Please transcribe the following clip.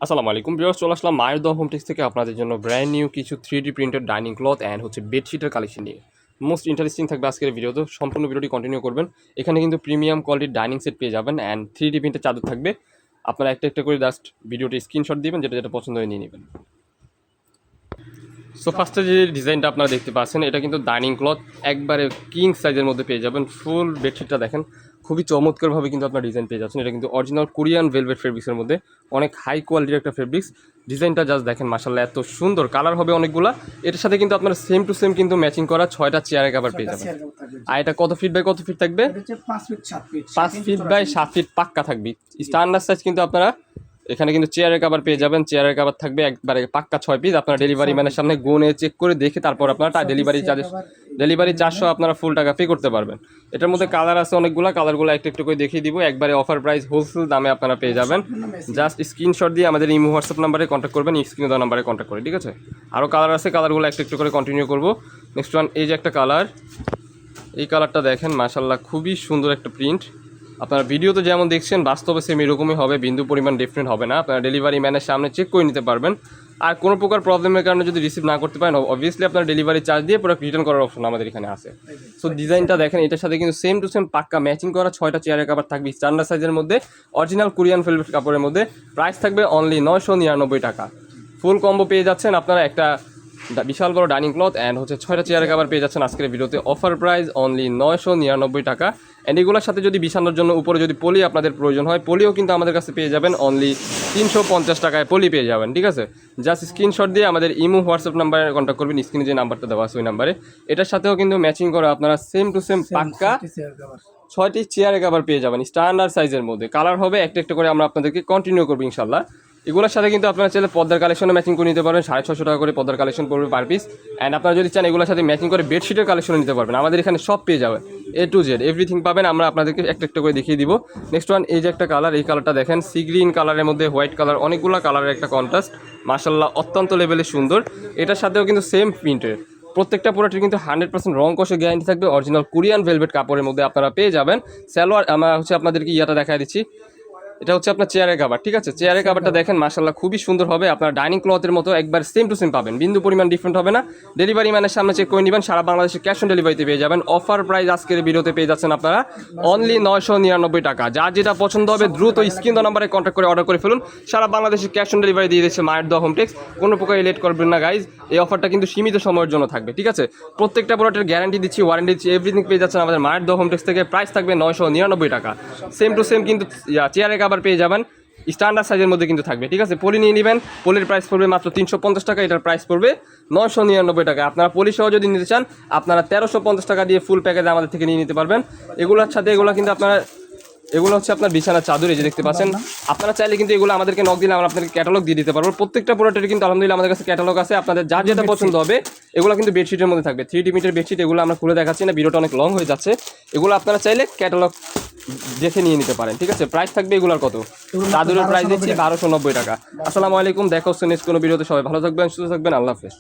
আসসালামু আলাইকুম ভিউয়ার্স, চলে আসলাম মায়ের দোয়া হোম টেক্স থেকে আপনাদের জন্য ব্র্যান্ড নিউ কিছু 3D printed dining cloth and বেডশিটের কালেকশন নিয়ে। মোস্ট ইন্টারেস্টিং থাকবে আজকের ভিডিওতে, সম্পূর্ণ ভিডিওটি কন্টিনিউ করবেন। এখানে কিন্তু প্রিমিয়াম কোয়ালিটির ডাইনিং সেট পেয়ে যাবেন অ্যান্ড 3D প্রিন্টের চাদর থাকবে। আপনারা একটা একটা করে জাস্ট ভিডিওটি স্ক্রিনশট দিবেন, যেটা যেটা পছন্দ হয়ে নিয়ে নেবেন। সো ফার্স্টে যে ডিজাইনটা আপনারা দেখতে পাচ্ছেন, এটা কিন্তু ডাইনিং ক্লথ একবারে কিং সাইজের মধ্যে পেয়ে যাবেন। ফুল বেডশিটটা দেখেন, খুবই চমৎকারভাবে কিন্তু আপনার ডিজাইন পেয়ে যাচ্ছেন। এটা কিন্তু অরিজিনাল কোরিয়ান ভেলভেট ফেব্রিক্সের মধ্যে, অনেক হাই কোয়ালিটির একটা ফেব্রিক্স। ডিজাইনটা জাস্ট দেখেন, মাশাআল্লাহ এত সুন্দর। কালার হবে অনেকগুলা। এটার সাথে কিন্তু আপনারা সেম টু সেম কিন্তু ম্যাচিং করা 6টা চেয়ারের কভার পেয়ে যাবেন। আর এটা কত ফিট বাই কত ফিট থাকবে? 5 ফিট বাই 7 ফিট পাক্কা থাকবে। স্ট্যান্ডার্ড সাইজ কিন্তু আপনারা এখানে কিন্তু চেয়ারের কভার পেয়ে যাবেন। চেয়ারের কভার থাকবে একবারে পাক্কা 6 পিস। আপনারা ডেলিভারি ম্যানের সামনে গুনে চেক করে দেখে তারপর আপনারা ডেলিভারি চার্জও আপনারা ফুল টাকা পে করতে পারবেন। এটার মধ্যে কালার আছে অনেকগুলো, কালারগুলো একটু একটু করে দেখিয়ে দিব। একবারে অফার প্রাইস হোলসেল দামে আপনারা পেয়ে যাবেন। জাস্ট স্ক্রিনশট দিয়ে আমাদের ইমো হোয়াটসঅ্যাপ নাম্বারে কন্ট্যাক্ট করবেন, স্ক্রিনে দেওয়া নাম্বারে কন্ট্যাক্ট করে, ঠিক আছে? আরও কালার আছে, কালারগুলো একটু একটু করে কন্টিনিউ করবো। নেক্সট ওয়ান, এই যে একটা কালার, এই কালারটা দেখেন, মাশাআল্লাহ খুবই সুন্দর একটা প্রিন্ট। আপনারা ভিডিওতে যেমন দেখছেন বাস্তবে সেম এরকমই হবে, বিন্দু পরিমাণ ডিফারেন্ট হবে না। আপনারা ডেলিভারি ম্যানের সামনে চেক করে নিতে পারবেন। আর কোনো প্রকার প্রবলেমের কারণে যদি রিসিভ না করতে পারেন, অবভিয়াসলি আপনার ডেলিভারি চার্জ দিয়ে প্রোডাক্ট রিটার্ন করার অপশন আমাদের এখানে আছে। সো ডিজাইনটা দেখেন, এটার সাথে কিন্তু সেম টু সেম পাক্কা ম্যাচিং করা 6টা চেয়ারের কাপড় থাকবে স্ট্যান্ডার্ড সাইজের মধ্যে, অরিজিনাল কোরিয়ান ভেলভেট কাপড়ের মধ্যে। প্রাইস থাকবে অনলি 999 টাকা। ফুল কম্বো পেয়ে যাচ্ছেন আপনারা, একটা বিশাল বড় ডাইনিং ক্লথ অ্যান্ড 6টা চেয়ারের কভার পেয়ে যাচ্ছেন আজকের ভিডিওতে। অফার প্রাইস অনলি 999 টাকা। অ্যান্ড এগুলোর সাথে যদি বিছানোর জন্য উপরে যদি পলি আপনাদের প্রয়োজন হয়, পলিও কিন্তু আমাদের কাছে পেয়ে যাবেন অনলি 350 টাকায় পলি পেয়ে যাবেন, ঠিক আছে? জাস্ট স্ক্রিনশট দিয়ে আমাদের ইমো হোয়াটসঅ্যাপ নাম্বারে কন্ট্যাক্ট করবেন, স্ক্রিনে যে নাম্বারটা দেওয়া আছে ওই নাম্বারে। এটার সাথেও কিন্তু ম্যাচিং করে আপনারা সেম টু সেম পাক্কা 6টি চেয়ারের কভার পেয়ে যাবেন স্ট্যান্ডার্ড সাইজের মধ্যে। কালার হবে একটা একটা করে, আমরা আপনাদেরকে কন্টিনিউ করবো ইনশাল্লাহ। এগুলোর সাথে কিন্তু আপনারা চাইলে পর্দার কালেকশনে ম্যাচিং করে নিতে পারবেন। 650 টাকা করে পর্দার কালেকশন পড়বে পার পিস। অ্যান্ড আপনারা যদি চান এগুলোর সাথে ম্যাচিং করে বেডশিটের কালেকশন নিতে পারবেন। আমাদের এখানে সব পেয়ে যাবেন, A to Z এভরিথিং পাবেন। আমরা আপনাদেরকে একটা একটা করে দেখিয়ে দিব। নেক্সট ওয়ান, এই যে একটা কালার, এই কালারটা দেখেন, সি গ্রিন কালারের মধ্যে হোয়াইট কালার, অনেকগুলো কালারের একটা কন্ট্রাস্ট, মাশাআল্লাহ অত্যন্ত লেভেলে সুন্দর। এটার সাথেও কিন্তু সেম প্রিন্টের প্রত্যেকটা প্রোডাক্টের কিন্তু 100% রং কষে গ্যারান্টি থাকবে। অরিজিনাল কোরিয়ান ভেলভেট কাপড়ের মধ্যে আপনারা পেয়ে যাবেন। সালোয়ার আমরা আপনাদেরকে ইয়াটা দেখা দিচ্ছি, এটা আপনার চেয়ারের কভার, ঠিক আছে? চেয়ারের কভারটা দেখেন, মাশাআল্লাহ খুবই সুন্দর হবে। আপনার ডাইনিং ক্লথের মতো একবার সেম টু সেম পাবেন, বিন্দু পরিমাণ ডিফারেন্ট হবে না। ডেলিভারি ম্যানের সামনে চেক করে নেবেন, সারা বাংলাদেশে ক্যাশ অন ডেলিভারিতে পেয়ে যাবেন। অফার প্রাইস আজকের ভিডিওতে পেয়ে যাচ্ছেন আপনারা অনলি 999 টাকা। যার যেটা পছন্দ হবে দ্রুত স্ক্রিন দেওয়া নাম্বারে কন্ট্যাক্ট করে অর্ডার করে ফেলুন। সারা বাংলাদেশে ক্যাশ অন ডেলিভারি দিয়ে দিচ্ছে মায়ের দোয়া হোম টেক্স। কোনো প্রকার লেট করবেন না গাইজ, এই অফারটা কিন্তু সীমিত সময়ের জন্য থাকবে, ঠিক আছে? প্রত্যেকটা প্রোডাক্টের গ্যারান্টি দিচ্ছি, ওয়ারেন্টি দিচ্ছি, এভরিথিং পেয়ে যাচ্ছেন আমাদের মায়ের দোয়া হোম টেক্স থেকে। প্রাইস থাকবে 999 টাকা। সেম টু সেম কিন্তু চেয়ারের কভার পেয়ে যাবেন, স্ট্যান্ডার্ড সাইজের মধ্যে কিন্তু থাকবে, ঠিক আছে? পলি নিয়ে নেবেন, পলির প্রাইস পড়বে মাত্র 350 টাকা, এটার প্রাইস পড়বে 999 টাকা। আপনারা পলি সহ যদি নিতে চান, আপনারা 1350 টাকা দিয়ে ফুল প্যাকেজ আমাদের থেকে নিয়ে নিতে পারবেন। এগুলোর সাথে এগুলো কিন্তু এগুলো আপনার বিছানার চাদর, এই যে দেখতে পাচ্ছেন। আপনারা চাইলে কিন্তু এগুলো আমাদেরকে নক দিলে আমরা আপনাদেরকে ক্যাটালগ দিয়ে দিতে পারবো। প্রত্যেকটা প্রোডাক্টের কিন্তু আলহামদুলিল্লাহ আমাদের কাছে ক্যাটালগ আছে। আপনাদের যার যেটা পছন্দ হবে, এগুলো কিন্তু বেডশিটের মধ্যে থাকবে। 3D প্রিন্টের বেডশিট, এগুলো আমরা খুলে দেখাচ্ছি না, ভিডিওটা অনেক লং হয়ে যাচ্ছে। এগুলো আপনারা চাইলে ক্যাটালগ দেখে নিয়ে নিতে পারেন, ঠিক আছে? প্রাইস থাকবে এগুলোর কত? চাদরের প্রাইস দিচ্ছি 1290 টাকা। আসসালামু আলাইকুম, দেখা হচ্ছে নেক্সট কোনো ভিডিওতে। সবাই ভালো থাকবেন, সুস্থ থাকবেন, আল্লাহ হাফেজ।